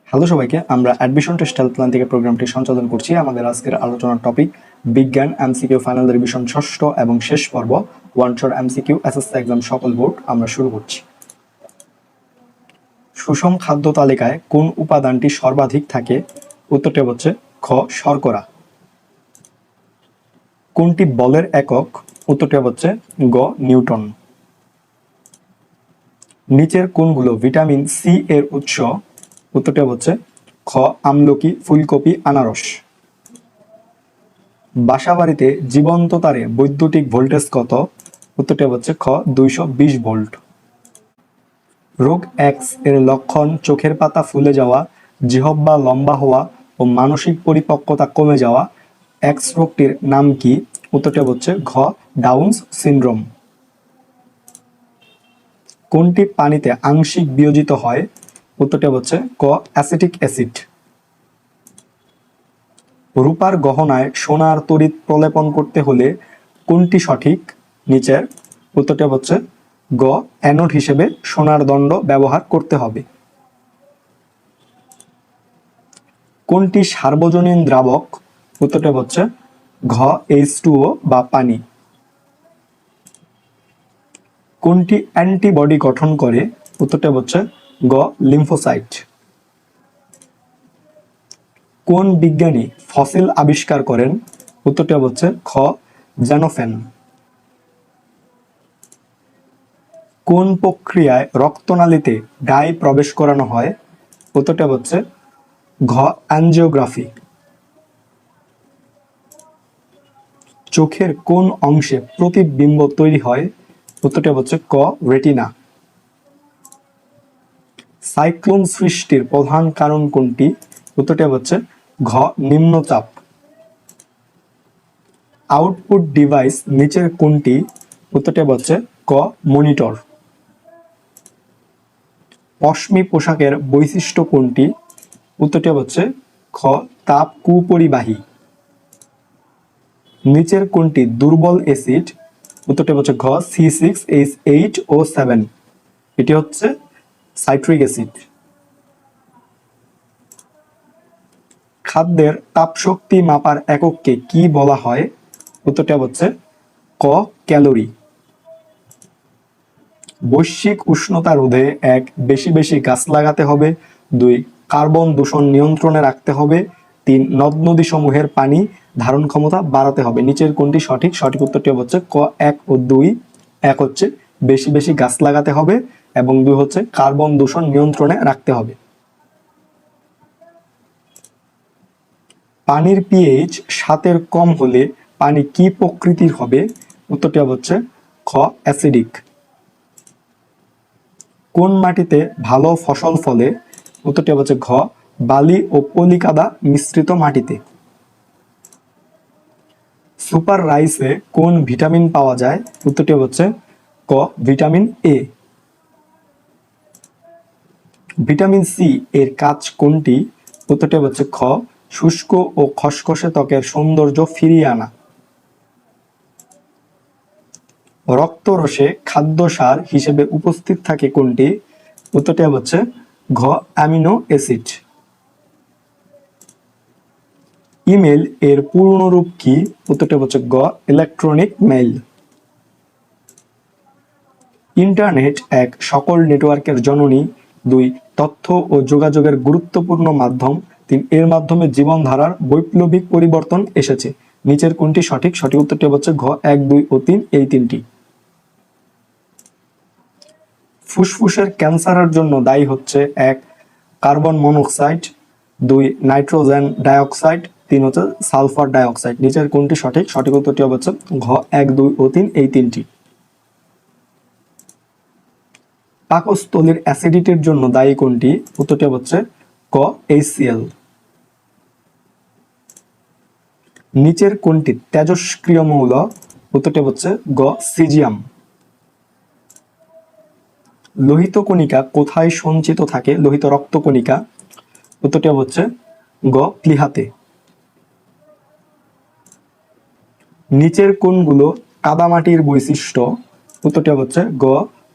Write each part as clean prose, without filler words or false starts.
Hello সবাইকে, আমরা admission test helpline থেকে প্রোগ্রামটি সঞ্চালন করছি। আমাদের আজকের আলোচনার টপিক বিজ্ঞান এমসিকিউ ফাইনাল রিভিশন ষষ্ঠ এবং শেষ পর্ব one shot MCQ SSC exam সকল বোর্ড। আমরা শুরু করছি। সুষম খাদ্য তালিকায় কোন উপাদানটি সর্বাধিক থাকে? উত্তরটি হচ্ছে খ শর্করা। কোনটি বলের একক? উত্তরটি হচ্ছে গ নিউটন। নিচের কোনগুলো ভিটামিন সি এর উৎস? উত্তরটি হচ্ছে খ আমলকি, ফুলকপি, আনারস। বাসাবাড়িতে জীবন্ত তারে বৈদ্যুতিক ভোল্টেজ কত? উত্তরটি হচ্ছে খ 220 ভোল্ট। রোগ এক্স এর লক্ষণ চোখের পাতা ফুলে যাওয়া, জিহ্বা লম্বা হওয়া ও মানসিক পরিপক্কতা কমে যাওয়া। এক্স রোগটির নাম কি? উত্তরটি হচ্ছে ঘ ডাউন্স সিনড্রোম। কোনটি পানিতে আংশিক বিয়োজিত হয়? উত্তরটি হচ্ছে ক অ্যাসিটিক অ্যাসিড। রূপার গহনায় সোনার তড়িৎ প্রলেপন করতে হলে কোনটি সঠিক? নিচের। উত্তরটি হচ্ছে গ অ্যানোড হিসেবে সোনার দণ্ড ব্যবহার করতে হবে। কোনটি সার্বজনীন দ্রাবক? উত্তরটি হচ্ছে ঘ H2O বা পানি। কোনটি অ্যান্টিবডি গঠন করে? উত্তরটি হচ্ছে গ লিম্ফোসাইট। কোন বিজ্ঞানী ফসিল আবিষ্কার করেন? উত্তরটি হচ্ছে খ জ্যানোফেন। কোন প্রক্রিয়ায় রক্তনালীতে ডাই প্রবেশ করানো হয়? উত্তরটি হচ্ছে ঘ অ্যাঞ্জিওগ্রাফি। চোখের কোন অংশে প্রতিবিম্ব তৈরি হয়? উত্তরটি হচ্ছে ক রেটিনা। সাইক্লোন সৃষ্টির প্রধান কারণ কোনটি? উত্তরটি হচ্ছে ঘ নিম্নচাপ। আউটপুট ডিভাইস নিচের কোনটি? উত্তরটি হচ্ছে ক মনিটর। পশমি পোশাকের বৈশিষ্ট্য কোনটি? উত্তরটি হচ্ছে খ তাপ কুপরিবাহী। নিচের কোনটি দুর্বল অ্যাসিড? উত্তরটি হচ্ছে ঘ C6H8O7। এটি হচ্ছে সাইট্রিক অ্যাসিড। খাদ্যের তাপশক্তি মাপার একককে কি বলা হয়? উত্তরটি হচ্ছে ক ক্যালোরি। বৈশ্বিক উষ্ণতা রোধে এক বেশি বেশি গাছ লাগাতে হবে। 2 কার্বন দূষণ নিয়ন্ত্রণে রাখতে হবে। 3 নদ নদী সমূহের পানি ধারণ ক্ষমতা বাড়াতে হবে। নিচের কোনটি সঠিক? সঠিক উত্তরটি হচ্ছে ক 1 ও 2। 1 হচ্ছে বেশি বেশি গাছ লাগাতে হবে এবং 2 হচ্ছে কার্বন দূষণ নিয়ন্ত্রণে রাখতে হবে। পানির পিএইচ 7 কম হলে পানি কি প্রকৃতির হবে? উত্তরটি হচ্ছে খ অ্যাসিডিক। কোন মাটিতে ভালো ফসল ফলে? উত্তরটি হচ্ছে ঘ বালি ও পলিকাদা মিশ্রিত মাটিতে। সুপার রাইসে কোন ভিটামিন পাওয়া যায়? উত্তরটি হচ্ছে ক ভিটামিন এ। ভিটামিন সি এর কাজ কোনটি? উত্তরটি হচ্ছে খ শুষ্ক ও খসখসে ত্বকের সৌন্দর্য ফিরিয়ে আনা। রক্তরসে খাদ্য সার হিসেবে উপস্থিত থাকে কোনটি? উত্তরটি হচ্ছে ঘ অ্যামিনো অ্যাসিড। ইমেল এর পূর্ণরূপ কি? উত্তরটি হচ্ছে গ ইলেকট্রনিক মেইল। ইন্টারনেট 1 সকল নেটওয়ার্কের জননী। 2 তথ্য ও যোগাযোগের গুরুত্বপূর্ণ মাধ্যম। 3 এর মাধ্যমে জীবনধারার বৈপ্লবিক পরিবর্তন এসেছে। নিচের কোনটি সঠিক? সঠিক উত্তরটি হচ্ছে ঘ 1, 2 ও 3 এই তিনটি। ফুসফুসের ক্যান্সারের জন্য দায়ী হচ্ছে 1 কার্বন মনোক্সাইড, 2 নাইট্রোজেন ডাইঅক্সাইড, 3 হচ্ছে সালফার ডাইঅক্সাইড। নিচের কোনটি সঠিক? সঠিক উত্তরটি হচ্ছে ঘ 1, 2 ও 3 এই তিনটি। পাকস্থলীর অ্যাসিডিটির জন্য দায়ী কোনটি? উত্তরটি হচ্ছে ক HCl। নিচের কোনটি তেজস্ক্রিয় মৌল? উত্তরটি হচ্ছে গ সিজিয়াম। লোহিত কণিকা কোথায় সঞ্চিত থাকে? লোহিত রক্ত কণিকা। উত্তরটি হচ্ছে গ প্লীহাতে। নিচের কোনগুলো কাদামাটির বৈশিষ্ট্য? উত্তরটি হচ্ছে গ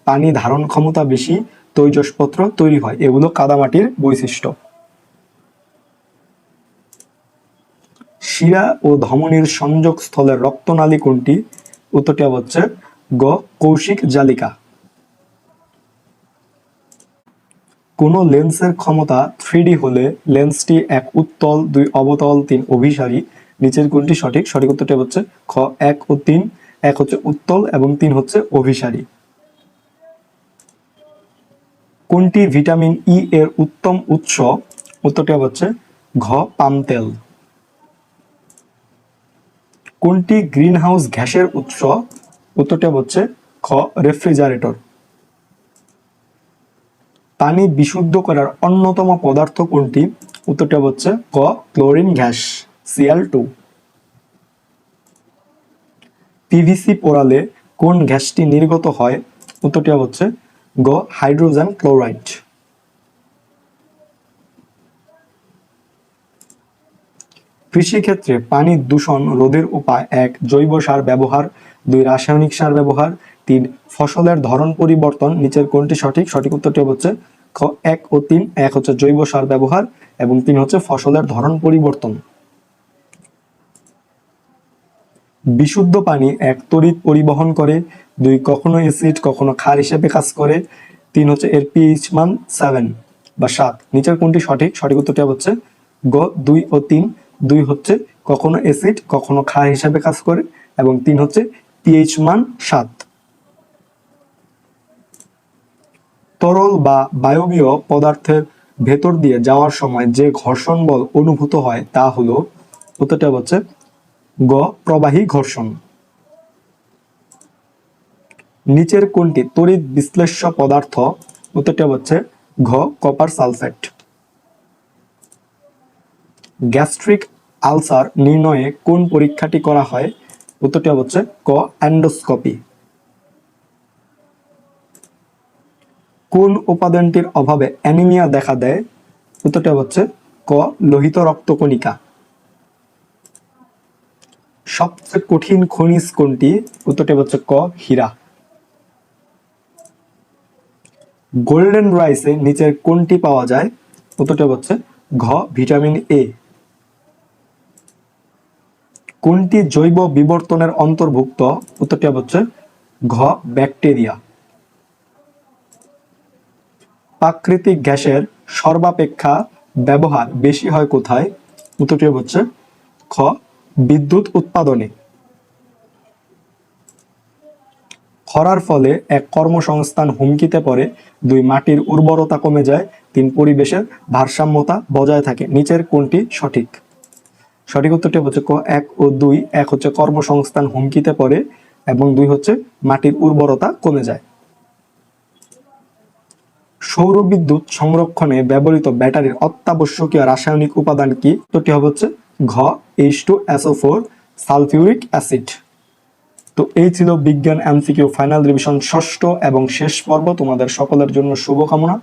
পানি ধারণ ক্ষমতা বেশি, তৈজসপত্র তৈরি হয়। এগুলো কাদামাটির বৈশিষ্ট্য। শিরা ও ধমনীর সংযোগ স্থলের রক্তনালী কোনটি? উত্তরটি হচ্ছে গ কৌশিক জালিকা। কোন লেন্সের ক্ষমতা 3D হলে লেন্সটি 1 উত্তল, 2 অবতল, 3 অভিসারী, নিচের কোনটি সঠিক? সঠিক উত্তরটি হচ্ছে খ 1 ও 3। 1 হচ্ছে উত্তল এবং 3 হচ্ছে অভিসারী। কোনটি ভিটামিন ই এর উত্তম উৎস? উত্তরটি হচ্ছে ঘ পাম তেল। কোনটি গ্রিনহাউস গ্যাসের উৎস? উত্তরটি হচ্ছে খ রেফ্রিজারেটর। পানি বিশুদ্ধ করার অন্যতম পদার্থ কোনটি? উত্তরটি হচ্ছে ক ক্লোরিন গ্যাস Cl2। পিভিসি পোড়ালে কোন গ্যাসটি নির্গত হয়? উত্তরটি হচ্ছে গ হাইড্রোজেন ক্লোরাইড। কৃষিক্ষেত্রে পানি দূষণ রোধের উপায়: 1 জৈব সার ব্যবহার, 2 রাসায়নিক সার ব্যবহার, 3 ফসলের ধরন পরিবর্তন। নিচের কোনটি সঠিক? সঠিক উত্তরটি হচ্ছে খ 1 ও 3। 1 হচ্ছে জৈব সার ব্যবহার এবং 3 হচ্ছে ফসলের ধরন পরিবর্তন। বিশুদ্ধ পানি 1 তড়িৎ পরিবহন করে, 2 কখনো অ্যাসিড কখনো ক্ষার হিসেবে কাজ করে, 3 হচ্ছে এর পিএইচ মান 7 বা 7। নিচের কোনটি সঠিক? সঠিক উত্তরটি হচ্ছে গ 2 ও 3। 2 হচ্ছে কখনো অ্যাসিড কখনো ক্ষার হিসেবে কাজ করে এবং 3 হচ্ছে পিএইচ মান 7। তরল বা বায়বীয় পদার্থের ভেতর দিয়ে যাওয়ার সময় যে ঘর্ষণ বল অনুভূত হয় তা হলো, উত্তরটা হচ্ছে গ প্রবাহী ঘর্ষণ। নিচের কোনটি তড়িৎ বিশ্লেষ্য পদার্থ? উত্তরটা হচ্ছে ঘ কপার সালফেট। গ্যাস্ট্রিক আলসার নির্ণয়ে কোন পরীক্ষাটি করা হয়? উত্তরটি হচ্ছে ক এন্ডোস্কোপি। কোন উপাদানটির অভাবে অ্যানিমিয়া দেখা দেয়? উত্তরটি হচ্ছে ক লোহিত রক্তকণিকা। সবচেয়ে কঠিন খনিজ কোনটি? উত্তরটি হচ্ছে ক হীরা। গোল্ডেন রাইসে নিচের কোনটি পাওয়া যায়? উত্তরটি হচ্ছে ঘ ভিটামিন এ। কোনটি জৈব বিবর্তনের অন্তর্ভুক্ত? উত্তরটি হচ্ছে ঘ ব্যাকটেরিয়া। প্রাকৃতিক গ্যাসের সর্বাপেক্ষা ব্যবহার বেশি হয় কোথায়? উত্তরটি হচ্ছে খ বিদ্যুৎ উৎপাদনে। খরার ফলে 1 কর্মসংস্থান হুমকিতে পড়ে, 2 মাটির উর্বরতা কমে যায়, 3 পরিবেশের ভারসাম্যতা বজায় থাকে। নিচের কোনটি সঠিক? সঠিক উত্তরটি হচ্ছে ক 1 ও 2। 1 হচ্ছে কর্মসংস্থান হুমকিতে পড়ে এবং 2 হচ্ছে মাটির উর্বরতা কমে যায়। সৌর বিদ্যুৎ সংরক্ষণে ব্যবহৃত ব্যাটারির অত্যাবশ্যকীয় রাসায়নিক উপাদান কি? উত্তরটি হচ্ছে ঘ H2SO4 সালফিউরিক অ্যাসিড। তো এই ছিল বিজ্ঞান এমসিকিউ ফাইনাল রিভিশন ষষ্ঠ এবং শেষ পর্ব। তোমাদের সকলের জন্য শুভকামনা।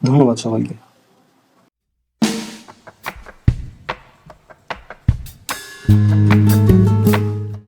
ধন্যবাদ সবাইকে।